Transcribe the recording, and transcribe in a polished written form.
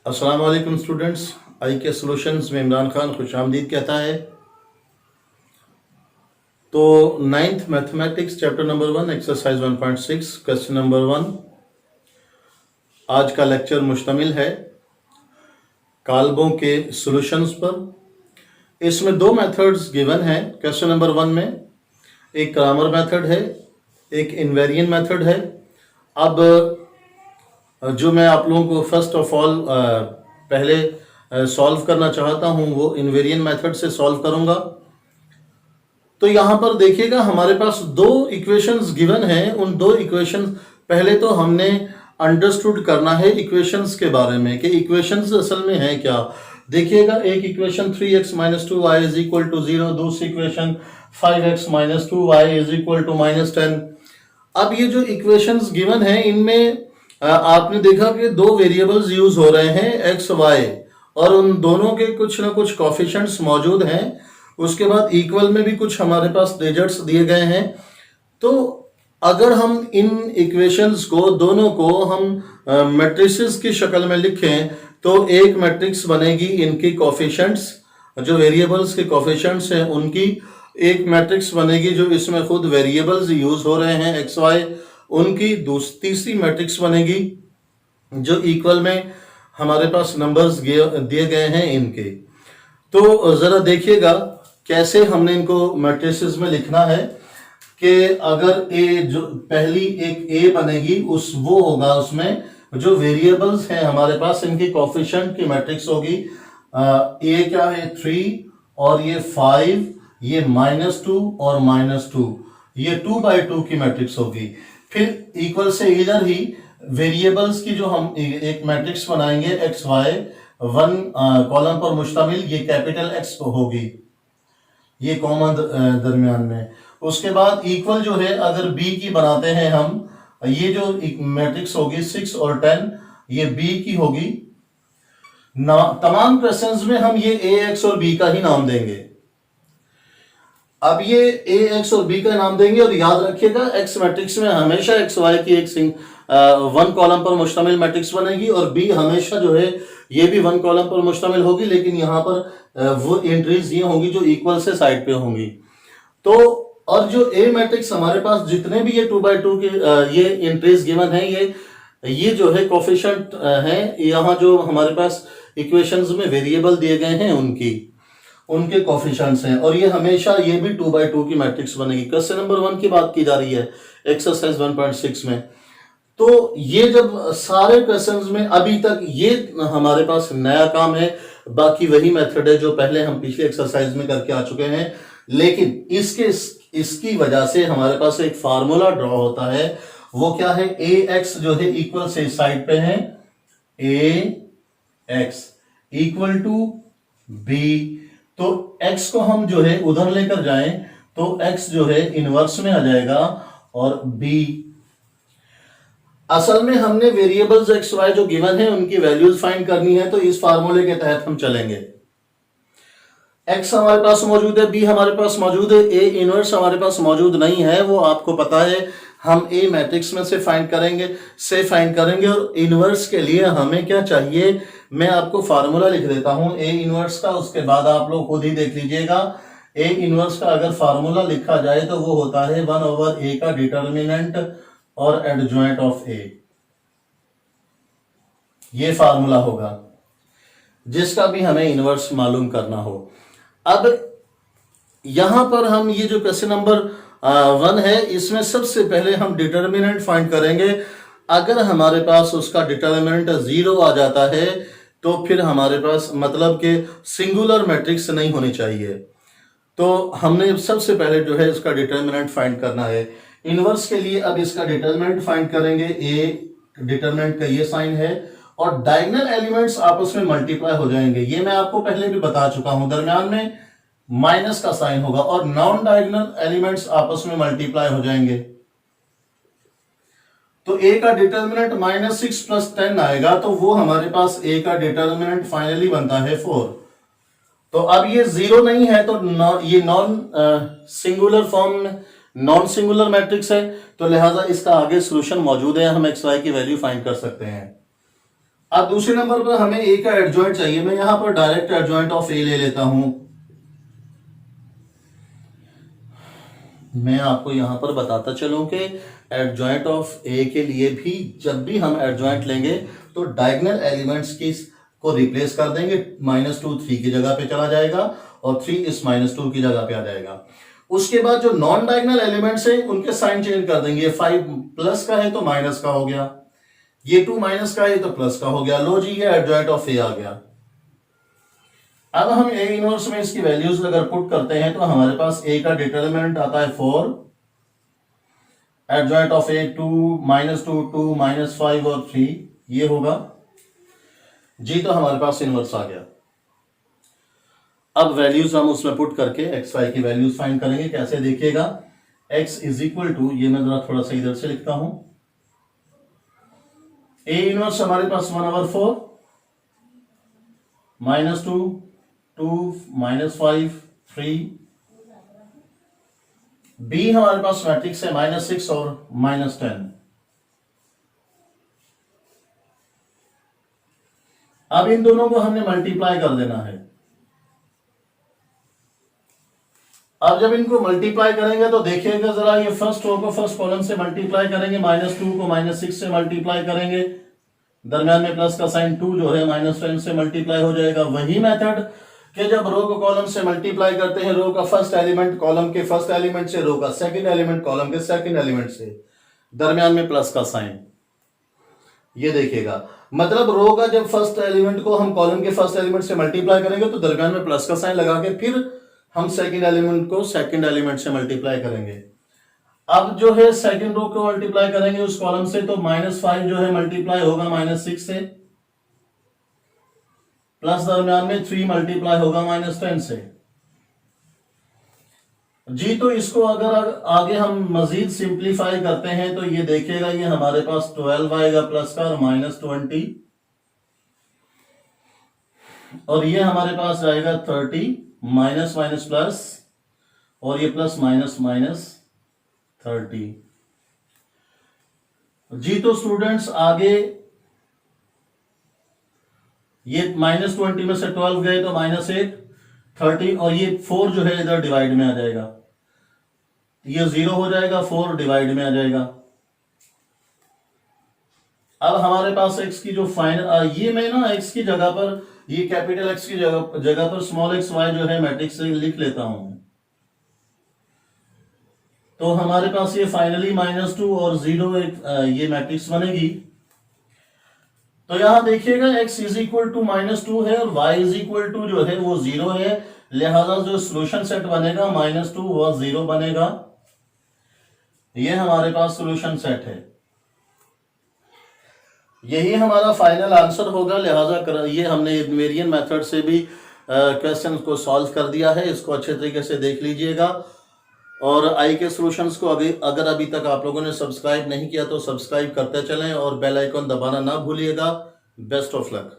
अस्सलाम वालेकुम स्टूडेंट्स। आई के सॉल्यूशंस में इमरान खान खुशामदीद कहता है। तो ninth mathematics chapter number 1 exercise 1.6 question number 1 आज का लेक्चर मुश्तमिल है काल्बों के सॉल्यूशंस पर। इसमें दो मेथड्स गिवन हैं क्वेश्चन नंबर 1 में। एक क्रामर मेथड है, एक इन्वेरिएंट मेथड है। अब जो मैं आप लोगों को फर्स्ट ऑफ ऑल पहले सॉल्व करना चाहता हूं वो इन्वेरिएंट मेथड से सॉल्व करूंगा। तो यहां पर देखिएगा हमारे पास दो इक्वेशंस गिवन हैं। उन दो इक्वेशंस पहले तो हमने अंडरस्टूड करना है इक्वेशंस के बारे में कि इक्वेशंस असल में है क्या। देखिएगा एक इक्वेशन 3x - 2y = 0, दूसरी इक्वेशन 5x - 2y = -10। अब ये जो इक्वेशंस गिवन हैं इनमें आपने देखा कि दो वेरिएबल्स यूज हो रहे हैं x, y, और उन दोनों के कुछ ना कुछ कोफिशिएंट्स मौजूद हैं। उसके बाद इक्वल में भी कुछ हमारे पास डिजिट्स दिए गए हैं। तो अगर हम इन इक्वेशंस को दोनों को हम मैट्रिसेस की शक्ल में लिखें तो एक मैट्रिक्स बनेगी इनकी कोफिशिएंट्स, जो वेरिएबल्स के कोफिशिएंट्स हैं उनकी। एक मैट्रिक्स बनेगी जो इसमें खुद वेरिएबल्स यूज हो रहे हैं x, y, उनकी। तीसरी मैट्रिक्स बनेगी जो इक्वल में हमारे पास नंबर्स दिए गए हैं इनके। तो जरा देखिएगा कैसे हमने इनको मैट्रिसेस में लिखना है कि अगर ए जो पहली एक ए बनेगी उस वो होगा उसमें जो वेरिएबल्स हैं हमारे पास इनकी कोफिशिएंट की मैट्रिक्स होगी। ए क्या है 3 और ये 5, ये -2 और -2, ये 2/2 की मैट्रिक्स होगी। फिर इक्वल से इधर ही वेरिएबल्स की जो हम एक मैट्रिक्स बनाएंगे x, y 1 कॉलम पर मुश्तमिल, ये कैपिटल X होगी, ये कॉमा दरमियान में। उसके बाद इक्वल जो है अगर b की बनाते हैं हम, ये जो मैट्रिक्स होगी 6 और 10, ये b की होगी। तमाम क्वेश्चंस में हम ये ax और b का ही नाम देंगे। अब ये ax और b का नाम देंगे और याद रखिएगा x मैट्रिक्स में हमेशा x, y की एक 1 कॉलम पर मुश्तमिल मैट्रिक्स बनेगी और b हमेशा जो है ये भी 1 कॉलम पर मुश्तमिल होगी, लेकिन यहाँ पर वो एंट्रीज ये होंगी जो इक्वल से साइड पे होंगी। तो और जो a मैट्रिक्स हमारे पास जितने भी ये 2/2 के ये एंट्रीज गिवन है, ये जो है कोफिशिएंट है यहाँ जो हमारे पास इक्वेशंस में वेरिएबल दिए गए हैं उनके कोफिशिएंट्स हैं, और ये हमेशा ये भी 2/2 की मैट्रिक्स बनेगी। क्वेश्चन नंबर 1 की बात की जा रही है एक्सरसाइज 1.6 में। तो ये जब सारे क्वेश्चंस में अभी तक ये हमारे पास नया काम है, बाकी वही मेथड है जो पहले हम पिछले एक्सरसाइज में करके आ चुके हैं, लेकिन इसकी वजह से हमारे पास एक फार्मूला ड्रॉ होता है। वो क्या है, ax जो है इक्वल से साइड पे है, ax = b। तो x को हम जो है उधर लेकर जाएं तो x जो है इनवर्स में आ जाएगा और b। असल में हमने वेरिएबल्स x, y जो गिवन है उनकी वैल्यूज फाइंड करनी है, तो इस फार्मूले के तहत हम चलेंगे। x हमारे पास मौजूद है, b हमारे पास मौजूद है, a इनवर्स हमारे पास मौजूद नहीं है, वो आपको पता है। हम a मैट्रिक्स में से फाइंड करेंगे और इनवर्स के लिए हमें क्या चाहिए, मैं आपको फार्मूला लिख देता हूं a इनवर्स का, उसके बाद आप लोग खुद ही देख लीजिएगा। a इनवर्स का अगर फार्मूला लिखा जाए तो वो होता है 1/a का डिटर्मिनेंट और एडजॉइंट ऑफ a। ये फार्मूला होगा जिसका भी हमें इनवर्स मालूम करना हो। अब यहां पर हम ये जो क्वेश्चन नंबर 1 है इसमें सबसे पहले हम डिटर्मिनेंट फाइंड करेंगे। अगर हमारे पास उसका डिटर्मिनेंट 0 आ जाता है तो फिर हमारे पास मतलब कि सिंगुलर मैट्रिक्स नहीं होनी चाहिए। तो हमने सबसे पहले जो है इसका डिटर्मिनेंट फाइंड करना है। इनवर्स के लिए अब इसका डिटर्मिनेंट फाइंड करेंगे। a डिटर्मिनेंट का ये साइन है और डायगोनल एलिमेंट्स आपस में मल्टीप्लाई हो जाएंगे। ये मैं आपको पहले भी बता चुका हूं, दरमियान में माइनस का साइन होगा और नॉन डायगोनल एलिमेंट्स आपस में मल्टीप्लाई हो जाएंगे। तो a का डिटर्मिनेंट -6 + 10 आएगा, तो वो हमारे पास a का डिटर्मिनेंट फाइनली बनता है 4। तो अब ये 0 नहीं है तो ये नॉन सिंगुलर मैट्रिक्स है, तो लिहाजा इसका आगे सॉल्यूशन मौजूद है, हम x, y की वैल्यू फाइंड कर सकते हैं। अब दूसरे नंबर पर हमें ए का एडजॉइंट चाहिए। मैं यहां पर डायरेक्ट एडजॉइंट ऑफ ए ले लेता हूं। मैं आपको यहां पर बताता चलूं कि एडजॉइंट ऑफ ए के लिए भी जब भी हम एडजॉइंट लेंगे तो डायगोनल एलिमेंट्स की को रिप्लेस कर देंगे। -2 3 की जगह पे चला जाएगा और 3 इस -2 की जगह पे आ जाएगा। उसके बाद जो नॉन डायगोनल एलिमेंट्स हैं उनके साइन चेंज कर देंगे। 5 प्लस का है तो माइनस का हो गया, ये 2 माइनस का है तो प्लस का हो गया। लो जी, ये एडजॉइंट ऑफ ए आ गया। अब हम ए इनवर्स में इसकी वैल्यूज अगर पुट करते हैं तो हमारे पास ए का डिटरमिनेंट आता है 4, एडजॉइंट ऑफ ए 2 -2 2 -5 और 3 ये होगा जी। तो हमारे पास इनवर्स आ गया। अब वैल्यूज हम उसमें पुट करके एक्स वाई की वैल्यूज फाइंड करेंगे। कैसे देखिएगा, x इज इक्वल टू, ये मैं जरा थोड़ा सा इधर से लिखता हूं, ए इनवर्स हमारे पास 1/4 -2 2 -5 3, बी हमारे पास मैट्रिक्स है -6 और -10। अब इन दोनों को हमने मल्टीप्लाई कर देना है। अब जब इनको मल्टीप्लाई करेंगे तो देखिएगा जरा, ये फर्स्ट रो को फर्स्ट कॉलम से मल्टीप्लाई करेंगे, -2 को -6 से मल्टीप्लाई करेंगे, दरम्यान में प्लस का साइन 2 जो है -10 से मल्टीप्लाई हो जाएगा। वही मेथड कि जब रो को कॉलम से मल्टीप्लाई करते हैं, रो का फर्स्ट एलिमेंट कॉलम के फर्स्ट एलिमेंट से, रो का सेकंड एलिमेंट कॉलम के सेकंड एलिमेंट से, दरम्यान में प्लस का साइन। ये देखिएगा, मतलब रो का जब फर्स्ट एलिमेंट को हम कॉलम के फर्स्ट एलिमेंट से मल्टीप्लाई करेंगे तो दरम्यान में प्लस का साइन लगा के फिर हम सेकंड एलिमेंट को सेकंड एलिमेंट से मल्टीप्लाई करेंगे। अब जो है सेकंड रो को मल्टीप्लाई करेंगे उस कॉलम से, तो -5 जो है मल्टीप्लाई होगा -6 से, प्लस दरम्यान में 3 मल्टीप्लाई होगा -10 से जी। तो इसको अगर आगे हम मजीद सिंप्लीफाई करते हैं तो ये देखिएगा, ये हमारे पास 12 आएगा प्लस का और -20, और ये हमारे पास जाएगा 30 माइनस माइनस प्लस, और ये प्लस माइनस माइनस 30 जी। तो स्टूडेंट्स आगे ये -20 में से 12 गए तो -8 30, और ये 4 जो है इधर डिवाइड में आ जाएगा, ये 0 हो जाएगा, 4 डिवाइड में आ जाएगा। अब हमारे पास x की जो फाइनल, ये मैं ना x की जगह पर, ये कैपिटल X की जगह पर स्मॉल x y जो है मैट्रिक्स से लिख लेता हूं। तो हमारे पास ये फाइनली -2 और 0 ये मैट्रिक्स बनेगी। तो यहां देखिएगा x इज इक्वल टू -2 है और y इज इक्वल टू जो है वो 0 है, लिहाजा जो सोल्यूशन सेट बनेगा -2 व 0 बनेगा। ये हमारे पास सोल्यूशन सेट है, यही हमारा फाइनल आंसर होगा। लिहाजा ये हमने इन्वेरिएंट मेथड से भी क्वेश्चन को सॉल्व कर दिया है। इसको अच्छे तरीके से देख लीजिएगा, और आई के सॉल्यूशंस को अगर अभी तक आप लोगों ने सब्सक्राइब नहीं किया तो सब्सक्राइब करते चलें और बेल आइकन दबाना ना भूलिएगा। Best of luck.